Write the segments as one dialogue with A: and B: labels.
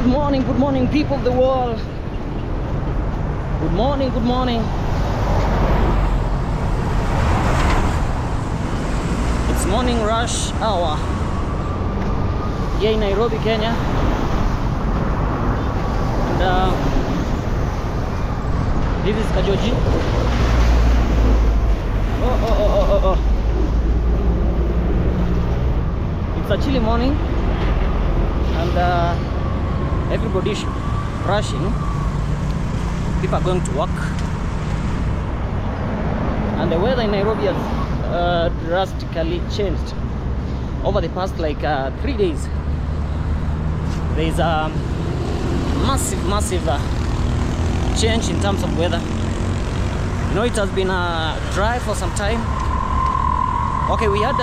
A: Good morning, people of the world. Good morning, good morning. It's morning rush hour here in Nairobi, Kenya. And this is Kajoji. Oh. It's a chilly morning, and everybody's rushing. People are going to work, and the weather in Nairobi has drastically changed over the past 3 days. There is a massive change in terms of weather. You know, it has been dry for some time. Okay, we had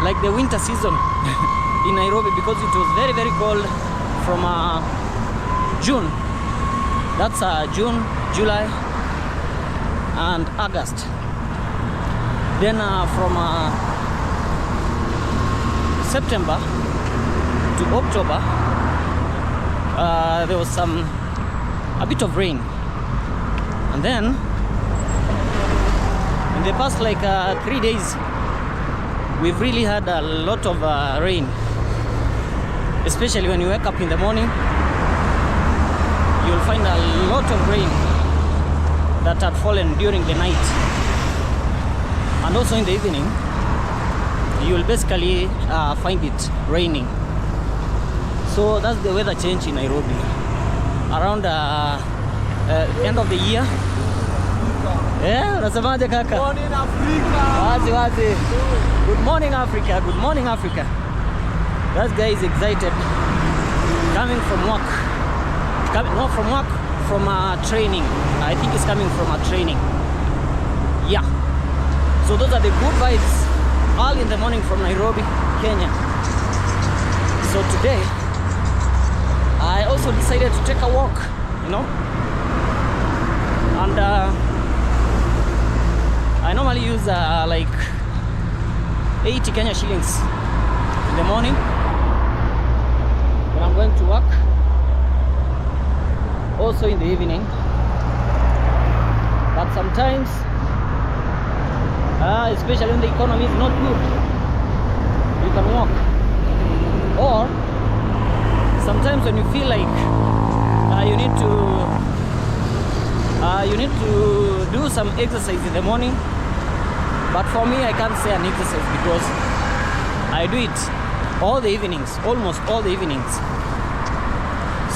A: like the winter season in Nairobi because it was very cold from June. That's June, July and August. Then from September to October there was a bit of rain, and then in the past 3 days we've really had a lot of rain, especially when you wake up in the morning. You'll find a lot of rain that had fallen during the night, and also in the evening you'll basically find it raining. So that's the weather change in Nairobi around end of the year. Unasemaje kaka?
B: Morning Africa.
A: Wazi. Good morning Africa. Good morning Africa. That guy is excited, coming from work. Not from work, from training. I think he's coming from a training. Yeah. So those are the good vibes early in the morning from Nairobi, Kenya. So today I also decided to take a walk, you know. And I normally use 80 Kenya shillings in the morning when I'm going to work, also in the evening. But sometimes, especially when the economy is not good, you can walk. Or sometimes when you feel like you need to do some exercise in the morning. But for me, I can't say an exercise because I do it all the evenings, almost all the evenings.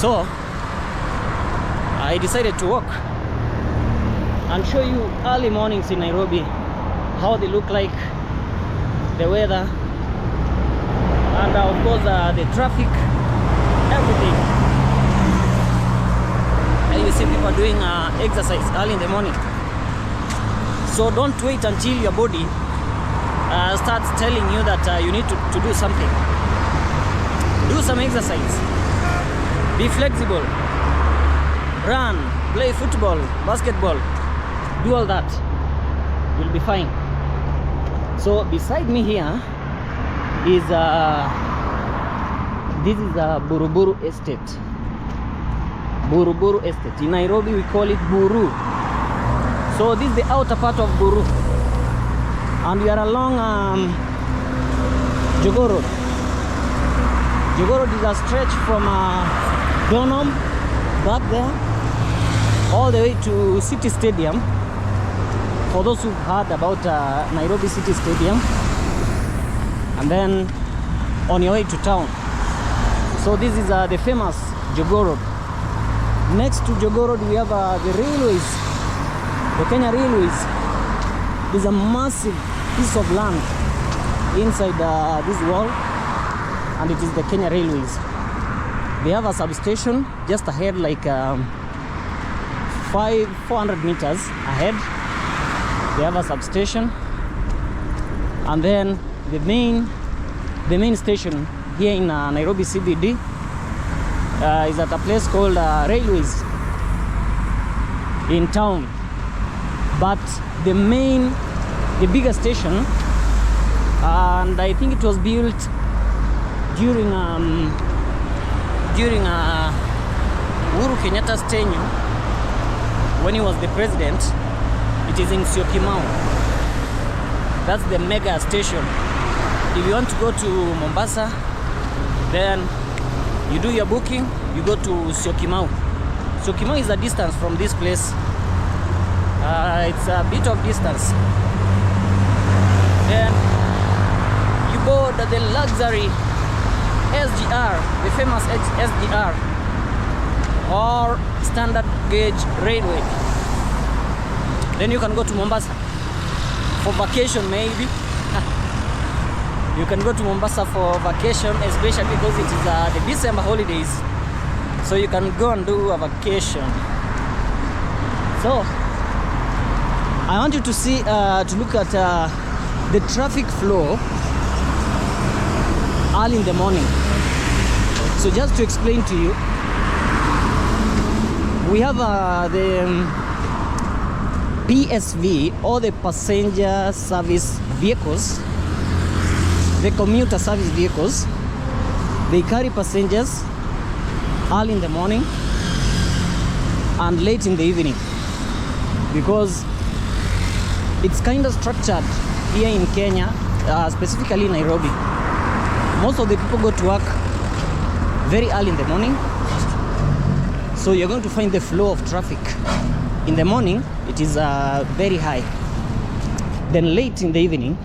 A: So I decided to walk and show you early mornings in Nairobi, how they look like, the weather, and of course the traffic, everything. And you see people doing exercise early in the morning. So don't wait until your body starts telling you that you need to do something. Do some exercise. Be flexible. Run, play football, basketball. Do all that. You'll be fine. So beside me here is this is a Buruburu Estate. Buruburu Estate. In Nairobi we call it Buru. So this is the outer part of Buru, and we are along Jogoo Road. Jogoo Road is a stretch from Donholm back there all the way to City Stadium. For those who've heard about Nairobi City Stadium, and then on your way to town. So this is the famous Jogoo Road. Next to Jogoo Road we have the railways. The Kenya Railways is a massive piece of land inside this wall, and it is the Kenya Railways. They have a substation just ahead, 400 meters ahead. They have a substation, and then the main station here in Nairobi CBD is at a place called Railways in town. But the bigger station, and I think it was built during during Uhuru Kenyatta's tenure, when he was the president. It is in Syokimau. That's the mega station. If you want to go to Mombasa, then you do your booking, you go to Syokimau. Syokimau is a distance from this place. It's a bit of distance. Then you board the luxury SGR, the famous SGR, or standard gauge railway. Then you can go to Mombasa for vacation, maybe. You can go to Mombasa for vacation, especially because it is the December holidays. So you can go and do a vacation. So I want you to see, to look at the traffic flow early in the morning. So just to explain to you, we have the PSV, or the passenger service vehicles, the commuter service vehicles. They carry passengers early in the morning and late in the evening, because it's kind of structured here in Kenya, specifically Nairobi. Most of the people go to work very early in the morning, so you're going to find the flow of traffic in the morning. It is very high. Then late in the evening,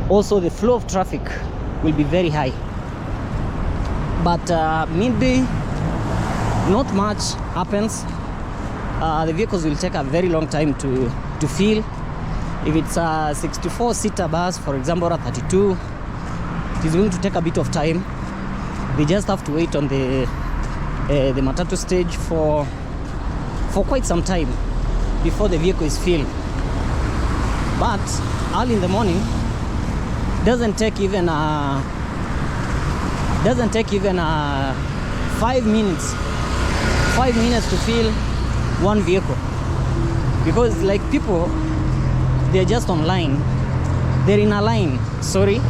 A: also the flow of traffic will be very high. But midday, not much happens. The vehicles will take a very long time to fill. If it's a 64-seater bus, for example, or a 32, it is going to take a bit of time. They just have to wait on the Matatu stage for quite some time before the vehicle is filled. But early in the morning, doesn't take even 5 minutes to fill one vehicle, because like people, they're just online, they're in a line, trying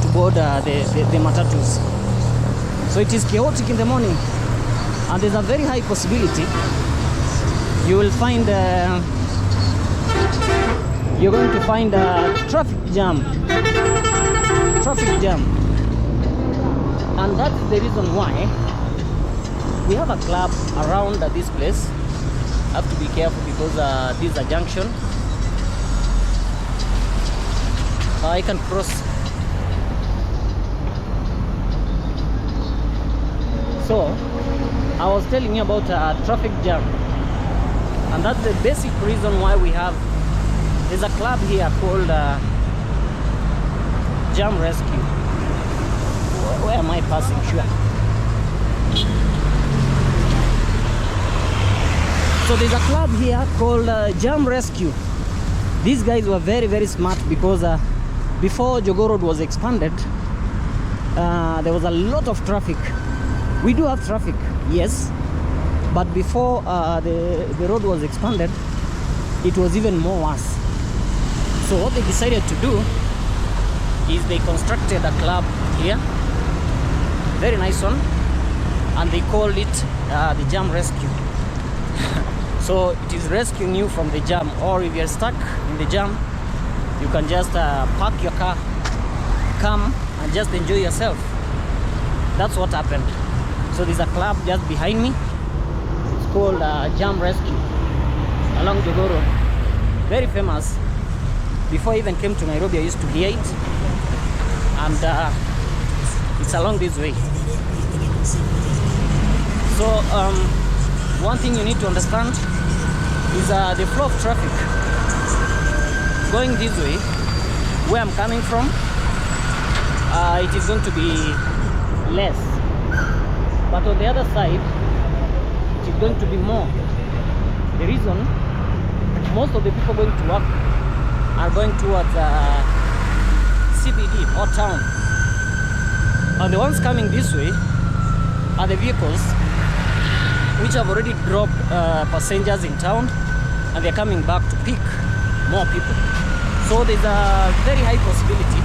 A: to board the Matatus. So it is chaotic in the morning, and there's a very high possibility you will find you're going to find a traffic jam, and that's the reason why we have a club around this place. Have to be careful because this is a junction. I can cross. So I was telling you about a traffic jam, and that's the basic reason why there's a club here called Jam Rescue. Where am I passing? Sure. So there's a club here called Jam Rescue. These guys were very, very smart, because before Jogoo Road was expanded, there was a lot of traffic. We do have traffic, yes, but before the road was expanded, it was even more worse. So what they decided to do is they constructed a club here, very nice one, and they called it the Jam Rescue. So it is rescuing you from the jam, or if you're stuck in the jam, you can just park your car, come and just enjoy yourself. That's what happened. So there's a club just behind me. It's called Jam Rescue along Jogoo Road. Very famous. Before I even came to Nairobi, I used to hear it, and it's along this way. So one thing you need to understand is the flow of traffic. Going this way, where I'm coming from, it is going to be less, but on the other side, it is going to be more. The reason, most of the people going to work are going towards CBD or town, and the ones coming this way are the vehicles which have already dropped passengers in town, and they're coming back to pick more people. So there's a very high possibility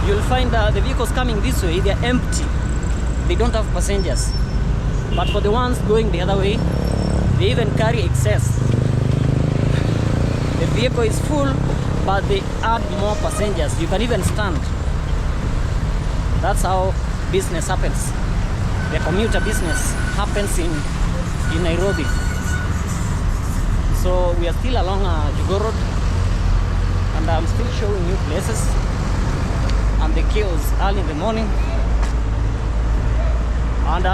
A: you'll find the vehicles coming this way, they're empty. they don't have passengers. But for the ones going the other way, they even carry excess. The vehicle is full, but they add more passengers. You can even stand. That's how business happens. The commuter business happens in Nairobi. So we are still along Jogoo Road, and I'm still showing you places and the queues early in the morning, and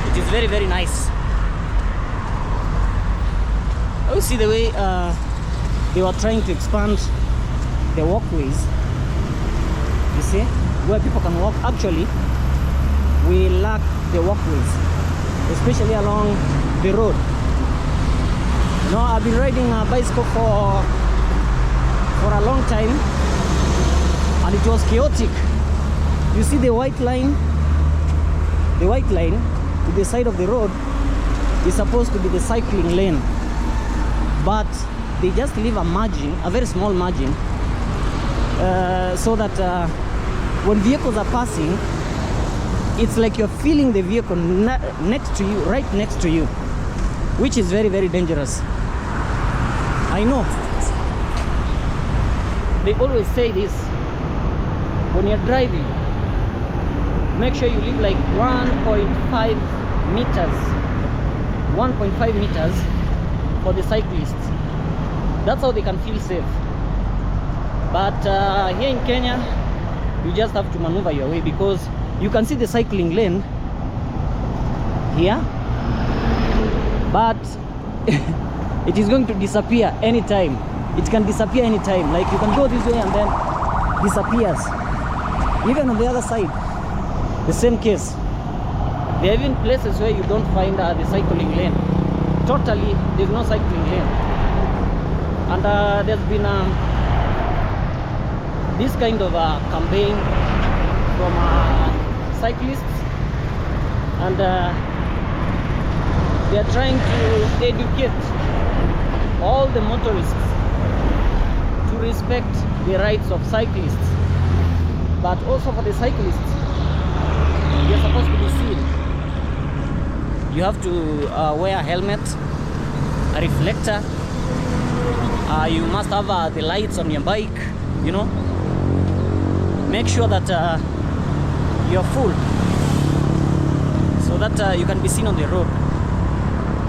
A: it is very, very nice. You see the way they were trying to expand the walkways, you see, where people can walk. Actually, we lack the walkways, especially along the road. You know, I've been riding a bicycle for a long time, and it was chaotic. You see the white line to the side of the road is supposed to be the cycling lane, but they just leave a margin, a very small margin, so that when vehicles are passing, it's like you're feeling the vehicle next to you, right next to you, which is very, very dangerous. I know. They always say this: when you're driving, make sure you leave like 1.5 meters for the cyclists. That's how they can feel safe. But here in Kenya, you just have to maneuver your way, because you can see the cycling lane here, but it is going to disappear anytime. It can disappear anytime. Like, you can go this way and then disappears. Even on the other side, the same case. There are even places where you don't find the cycling lane. Totally, there's no cycling lane. And there's been this kind of campaign from cyclists, and they are trying to educate all the motorists to respect the rights of cyclists, but also for the cyclists, you're supposed to be seen. You have to wear a helmet, a reflector. You must have the lights on your bike, you know. Make sure that you're full, so that you can be seen on the road.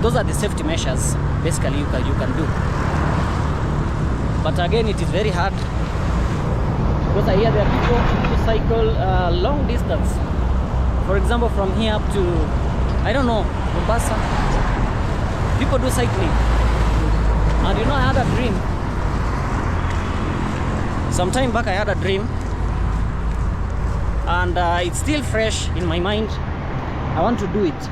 A: Those are the safety measures basically you can do. But again, it is very hard, because I hear there are people who cycle long distance. For example, from here up to, I don't know, Mombasa. People do cycling. And you know, I had a dream. Some time back I had a dream, and it's still fresh in my mind. I want to do it.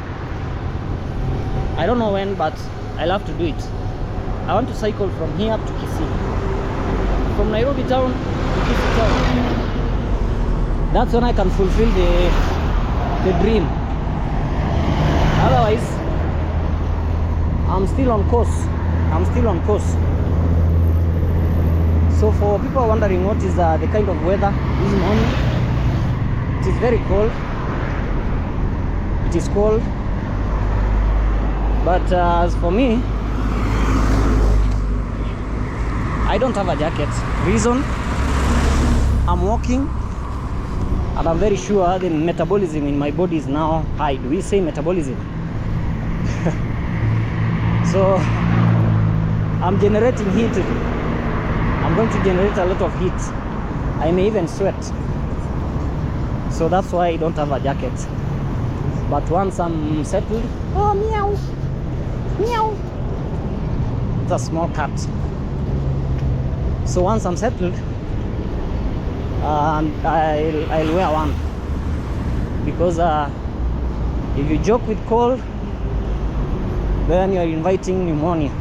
A: I don't know when, but I'll have to do it. I want to cycle from here up to Kisii. From Nairobi town to Kisii town. That's when I can fulfill the dream. Otherwise, I'm still on course. So for people wondering what is the kind of weather this morning, it is very cold. It is cold. But as for me, I don't have a jacket. Reason, I'm walking, and I'm very sure the metabolism in my body is now high. Do we say metabolism? So I'm generating heat. I'm going to generate a lot of heat. I may even sweat. So that's why I don't have a jacket. But once I'm settled, oh, meow, meow. It's a small cat. So once I'm settled, I'll wear one, because if you joke with cold, then you're inviting pneumonia,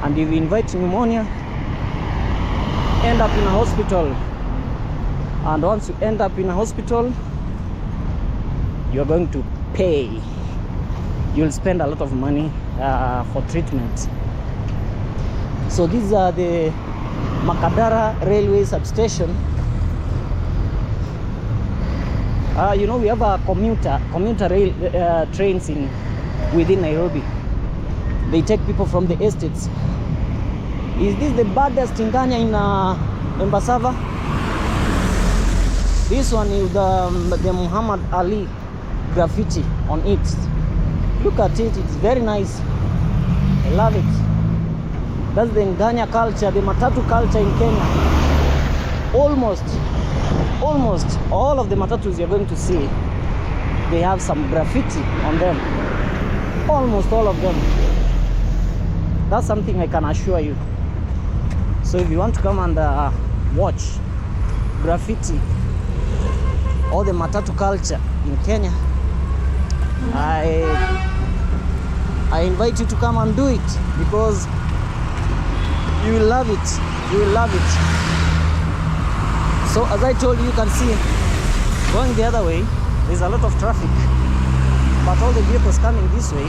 A: and if you invite pneumonia, end up in a hospital. And once you end up in a hospital, you're going to pay. You'll spend a lot of money for treatment. So these are the Makadara railway substation. You know, we have a commuter rail trains within Nairobi. They take people from the estates. Is this the baddest in Kenya in Embasava? This one is the Muhammad Ali graffiti on it. Look at it, it's very nice. I love it. That's the Nganya culture, the Matatu culture in Kenya. Almost all of the Matatus you're going to see, they have some graffiti on them. Almost all of them. That's something I can assure you. So if you want to come and watch graffiti or the Matatu culture in Kenya, I invite you to come and do it, because you will love it. You will love it. So as I told you, you can see going the other way, there's a lot of traffic, but all the vehicles coming this way,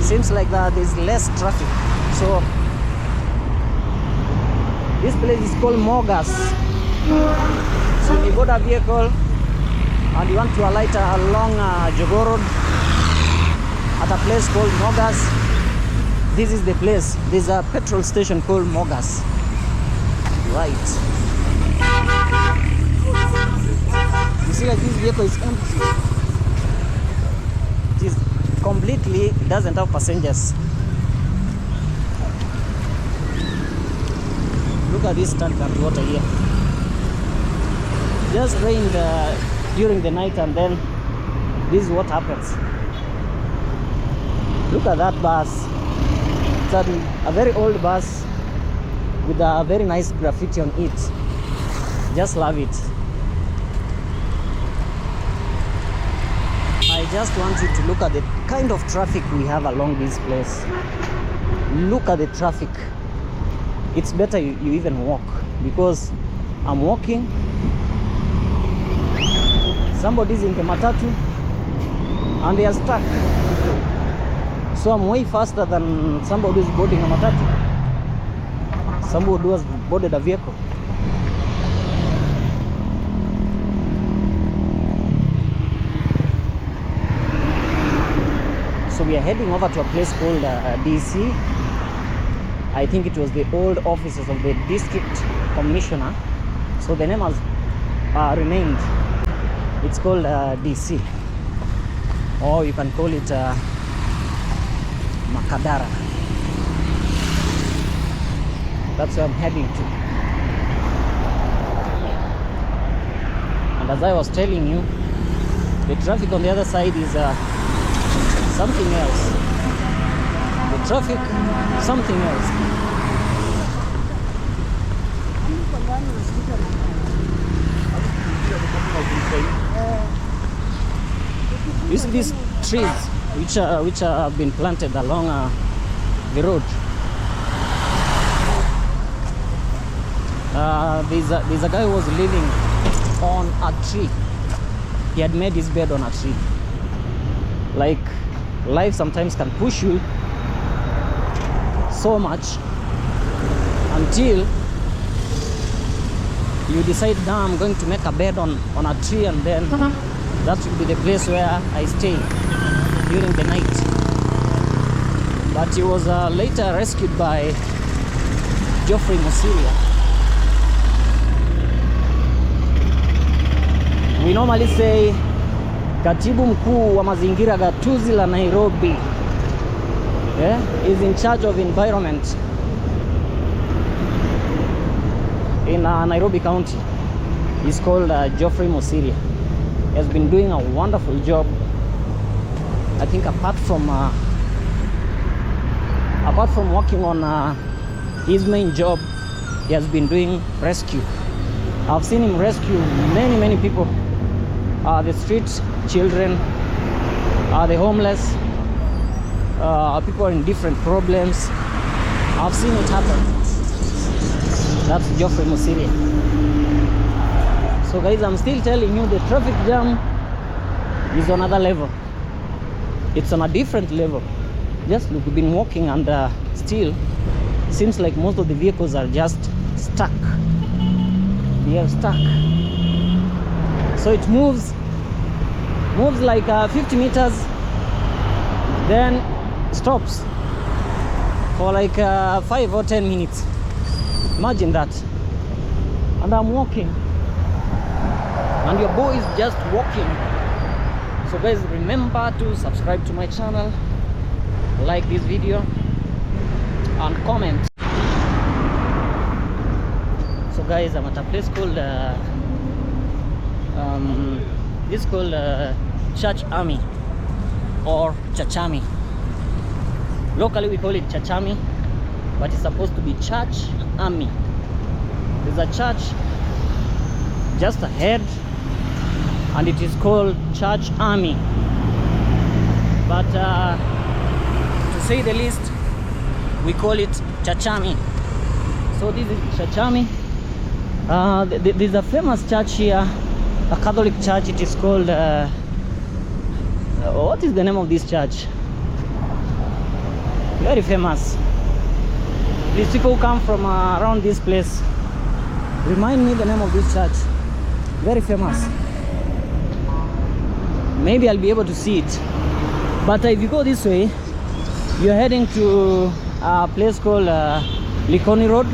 A: seems like there's less traffic. So this place is called Mogas. So when you got a vehicle and you want to alight along Jogoo Road at a place called Mogas, this is the place. There's a petrol station called Mogas. Right. You see, like, this vehicle is empty. It is completely, it doesn't have passengers. Look at this tank of water here. Just rained during the night, and then this is what happens. Look at that bus. It's a very old bus with a very nice graffiti on it. Just love it. I just want you to look at the kind of traffic we have along this place. Look at the traffic. It's better you even walk, because I'm walking. Somebody's in the Matatu and they are stuck. So I'm way faster than somebody who's boarding a Matatu. Somebody who has boarded a vehicle. So we are heading over to a place called DC. I think it was the old offices of the district commissioner. So the name has renamed. It's called DC. Or you can call it Makadara. That's where I'm heading to. And as I was telling you, the traffic on the other side is something else. The traffic, something else. You see these trees which have been planted along the road. There's a guy who was living on a tree. He had made his bed on a tree. Like, life sometimes can push you so much until you decide, now I'm going to make a bed on a tree, and then that will be the place where I stay during the night. But he was later rescued by Geoffrey Musilia. We normally say Katibu Mkuu wa Mazingira Gatuzi la Nairobi is in charge of environment in Nairobi County. He's called Geoffrey Musilia. He has been doing a wonderful job. I think apart from working on his main job, he has been doing rescue. I've seen him rescue many people, the street children, the homeless, people in different problems. I've seen it happen. That's Geoffrey Musilia. So guys, I'm still telling you, the traffic jam is on another level. It's on a different level. Just look, we've been walking, and still seems like most of the vehicles are just stuck. They are stuck. So it moves moves like 50 meters, then stops for like 5 or 10 minutes. Imagine that. And I'm walking, and your boy is just walking. So guys, remember to subscribe to my channel, like this video, and comment. So guys, I'm at a place called this is called Church Army or Chachami. Locally we call it Chachami, but it's supposed to be Church Army. There's a church just ahead, and it is called Church Army. But to say the least, we call it Chachami. So this is Chachami. There's a famous church here, a Catholic church. It is called what is the name of this church? Very famous. These people come from around this place. Remind me the name of this church. Very famous. Maybe I'll be able to see it. But if you go this way, you're heading to a place called Likoni Road.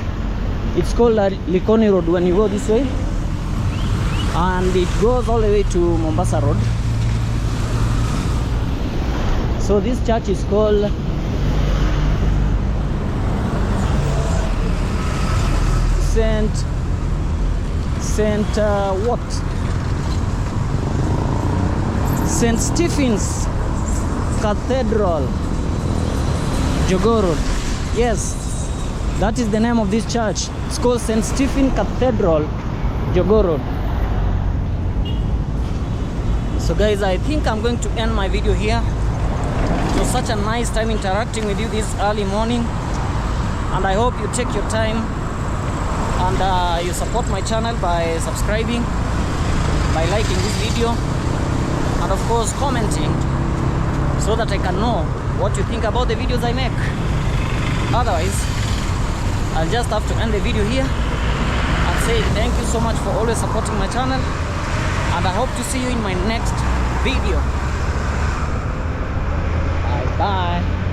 A: It's called Likoni Road when you go this way, and it goes all the way to Mombasa Road. So this church is called St. Stephen's Cathedral, Jogoo Road. Yes, that is the name of this church. It's called St. Stephen Cathedral, Jogoo Road. So guys, I think I'm going to end my video here. It was such a nice time interacting with you this early morning, and I hope you take your time and you support my channel by subscribing, by liking this video, and of course commenting, so that I can know what you think about the videos I make. Otherwise, I'll just have to end the video here and say thank you so much for always supporting my channel, and I hope to see you in my next video. Bye bye.